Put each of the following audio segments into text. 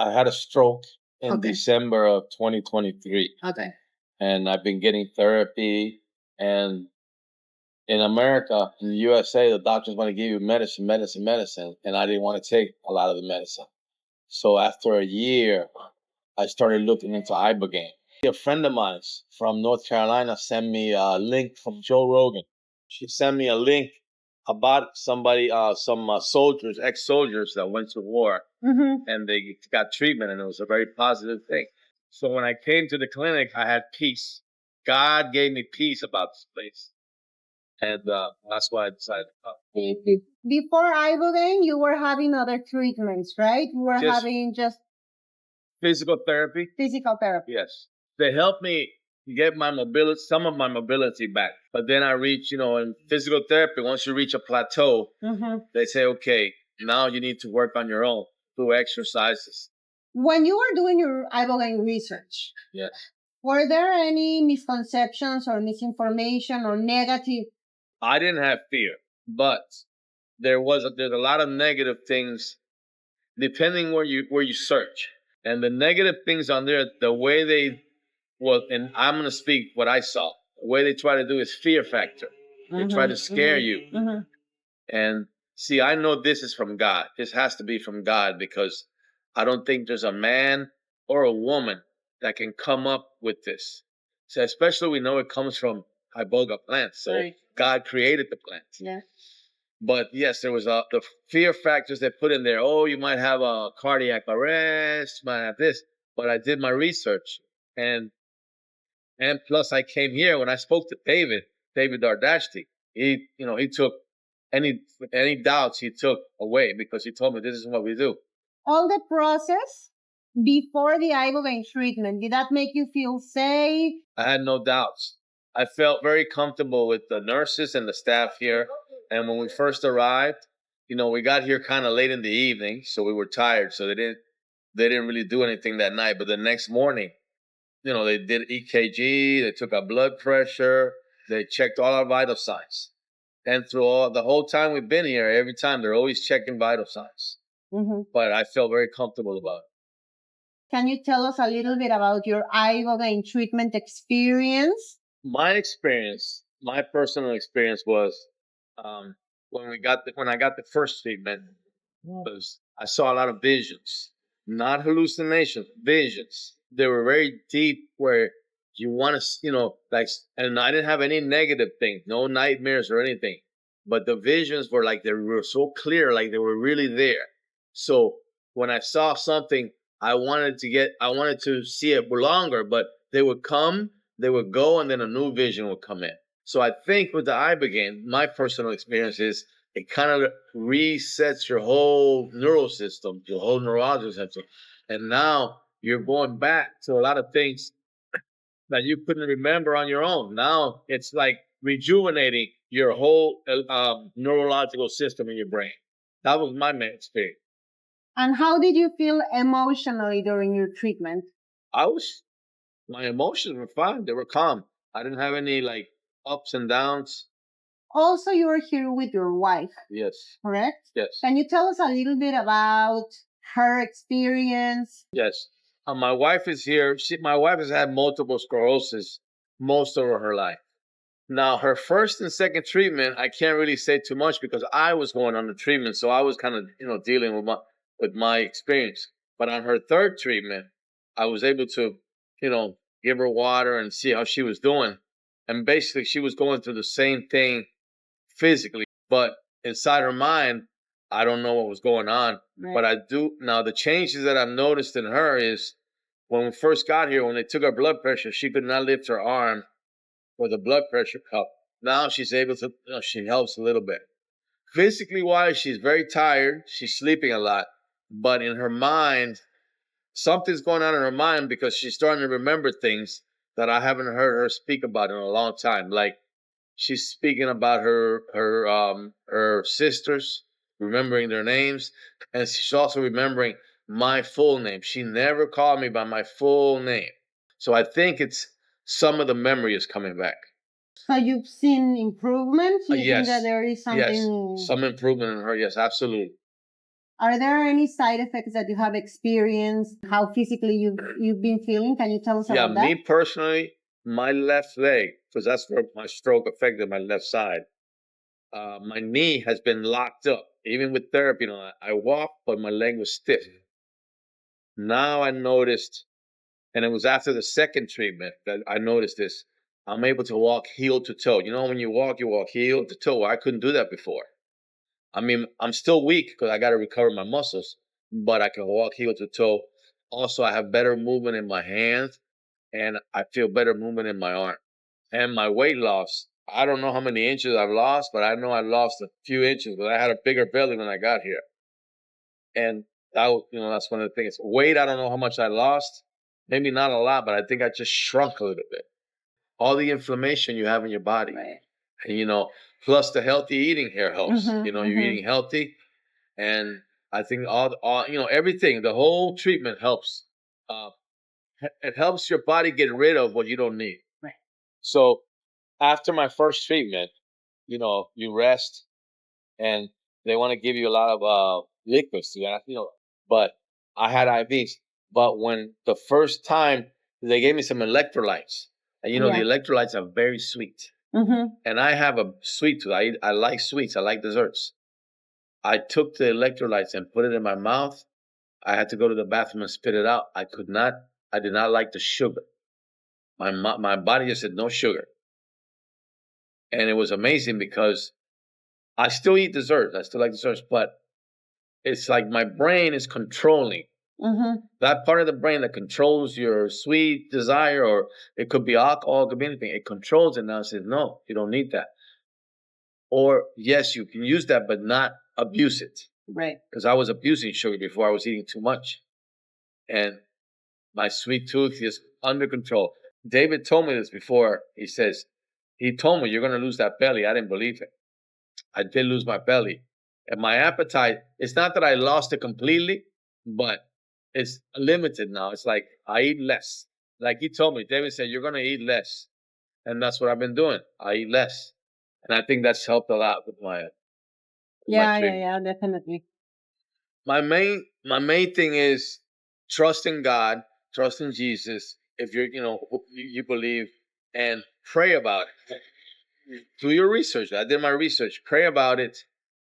I had a stroke in Okay. December of 2023. Okay. And I've been getting therapy. And in America, in the USA, the doctors want to give you medicine. And I didn't want to take a lot of the medicine. So after a year, I started looking into Ibogaine. A friend of mine from North Carolina sent me a link from Joe Rogan. She sent me a link about somebody, some soldiers, ex-soldiers that went to war, and they got treatment, and it was a very positive thing. So when I came to the clinic, I had peace. God gave me peace about this place, and that's why I decided to come. Before Ibogaine, you were having other treatments, right? You were having just physical therapy. Physical therapy. Yes. They helped me get my mobility, some of my mobility back. But then I reached, in physical therapy, once you reach a plateau, they say, okay, now you need to work on your own, do exercises. When you were doing your Ibogaine research, yes, were there any misconceptions or misinformation or negative? I didn't have fear, but there's a lot of negative things depending where you search. And the negative things on there, the way and I'm going to speak what I saw. The way they try to do is fear factor. They try to scare you. And see, I know this is from God. This has to be from God, because I don't think there's a man or a woman that can come up with this. So especially we know it comes from iboga plants. So right. God created the plants. Yeah. But yes, there was the fear factors they put in there. Oh, you might have a cardiac arrest, you might have this. But I did my research, and plus I came here when I spoke to David Dardashti. He took any doubts he took away, because he told me this is what we do. All the process before the Ibogaine treatment, did that make you feel safe? I had no doubts. I felt very comfortable with the nurses and the staff here. And when we first arrived, we got here kind of late in the evening, so we were tired. So they didn't really do anything that night. But the next morning, they did EKG, they took our blood pressure, they checked all our vital signs. And through the whole time we've been here, every time they're always checking vital signs. But I felt very comfortable about it. Can you tell us a little bit about your Ibogaine treatment experience? My personal experience was when I got the first treatment, was I saw a lot of visions, not hallucinations, visions. They were very deep, where you want to, and I didn't have any negative things, no nightmares or anything. But the visions were like, they were so clear, like they were really there. So when I saw something, I wanted to see it longer, but they would come, they would go, and then a new vision would come in. So I think with the Ibogaine, my personal experience is it kind of resets your whole neural system, your whole neurological system. And now you're going back to a lot of things that you couldn't remember on your own. Now it's like rejuvenating your whole neurological system in your brain. That was my main experience. And how did you feel emotionally during your treatment? My emotions were fine. They were calm. I didn't have any ups and downs. Also, you were here with your wife. Yes. Correct? Yes. Can you tell us a little bit about her experience? Yes. My wife is here. My wife has had multiple sclerosis most of her life. Now, her first and second treatment, I can't really say too much because I was going on the treatment, so I was kind of dealing with my experience. But on her third treatment, I was able to give her water and see how she was doing. And basically, she was going through the same thing physically, but inside her mind, I don't know what was going on. Right. But I do. Now, the changes that I've noticed in her is when we first got here, when they took her blood pressure, she could not lift her arm for the blood pressure cup. Now she's able to, she helps a little bit. Physically wise, she's very tired. She's sleeping a lot. But in her mind, something's going on in her mind, because she's starting to remember things that I haven't heard her speak about in a long time. Like she's speaking about her sisters, remembering their names. And she's also remembering my full name. She never called me by my full name. So I think it's some of the memory is coming back. So you've seen improvement? You Yes. think that there is something... Yes, some improvement in her. Yes, absolutely. Are there any side effects that you have experienced? How physically you've been feeling? Can you tell us about that? Me personally, my left leg, because that's where my stroke affected my left side. My knee has been locked up. Even with therapy, I walk, but my leg was stiff. Now I noticed, and it was after the second treatment that I noticed this. I'm able to walk heel to toe. When you walk heel to toe. I couldn't do that before. I mean, I'm still weak because I got to recover my muscles, but I can walk heel to toe. Also, I have better movement in my hands, and I feel better movement in my arm. And my weight loss, I don't know how many inches I've lost, but I know I lost a few inches, but I had a bigger belly when I got here. And that's one of the things. Weight, I don't know how much I lost. Maybe not a lot, but I think I just shrunk a little bit. All the inflammation you have in your body. Right. And, plus the healthy eating here helps. Mhm, You're eating healthy. And I think everything, the whole treatment helps. It helps your body get rid of what you don't need. Right. So after my first treatment, you rest, and they want to give you a lot of liquids, but I had IVs. But when the first time they gave me some electrolytes, and the electrolytes are very sweet. Mm-hmm. And I have a sweet tooth. I like sweets. I like desserts. I took the electrolytes and put it in my mouth. I had to go to the bathroom and spit it out. I did not like the sugar. My body just said no sugar. And it was amazing because I still eat desserts. I still like desserts, but it's like my brain is controlling. Mm-hmm. That part of the brain that controls your sweet desire, or it could be alcohol, it could be anything. It controls it now. It says, no, you don't need that. Or yes, you can use that, but not abuse it. Right. Because I was abusing sugar before. I was eating too much. And my sweet tooth is under control. David told me this before. He told me, you're going to lose that belly. I didn't believe it. I did lose my belly. And my appetite, it's not that I lost it completely, but it's limited now. It's like I eat less. Like he told me, David said, you're going to eat less. And that's what I've been doing. I eat less. And I think that's helped a lot with my yeah, definitely. My main thing is trust in God, trust in Jesus. If you believe, and pray about it. Do your research. I did my research. Pray about it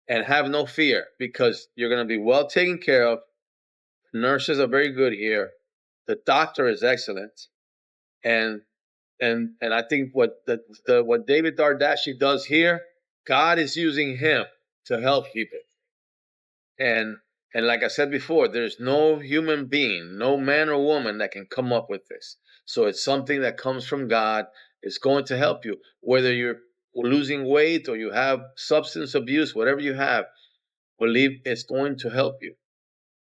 and have no fear, because you're going to be well taken care of. Nurses are very good here. The doctor is excellent. And I think what David Dardashti does here, God is using him to help people. And like I said before, there's no human being, no man or woman that can come up with this. So it's something that comes from God. It's going to help you, whether you're losing weight or you have substance abuse, whatever you have. Believe it's going to help you,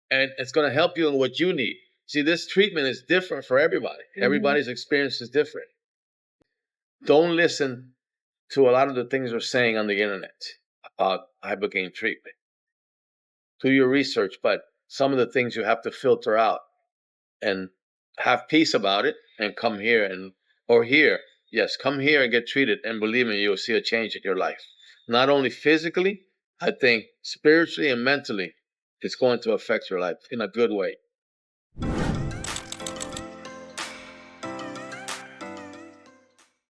and it's going to help you in what you need. See, this treatment is different for everybody. Mm-hmm. Everybody's experience is different. Don't listen to a lot of the things they're saying on the internet about Ibogaine treatment. Do your research, but some of the things you have to filter out and have peace about it, and come here come here and get treated, and believe me, you'll see a change in your life. Not only physically, I think spiritually and mentally, it's going to affect your life in a good way.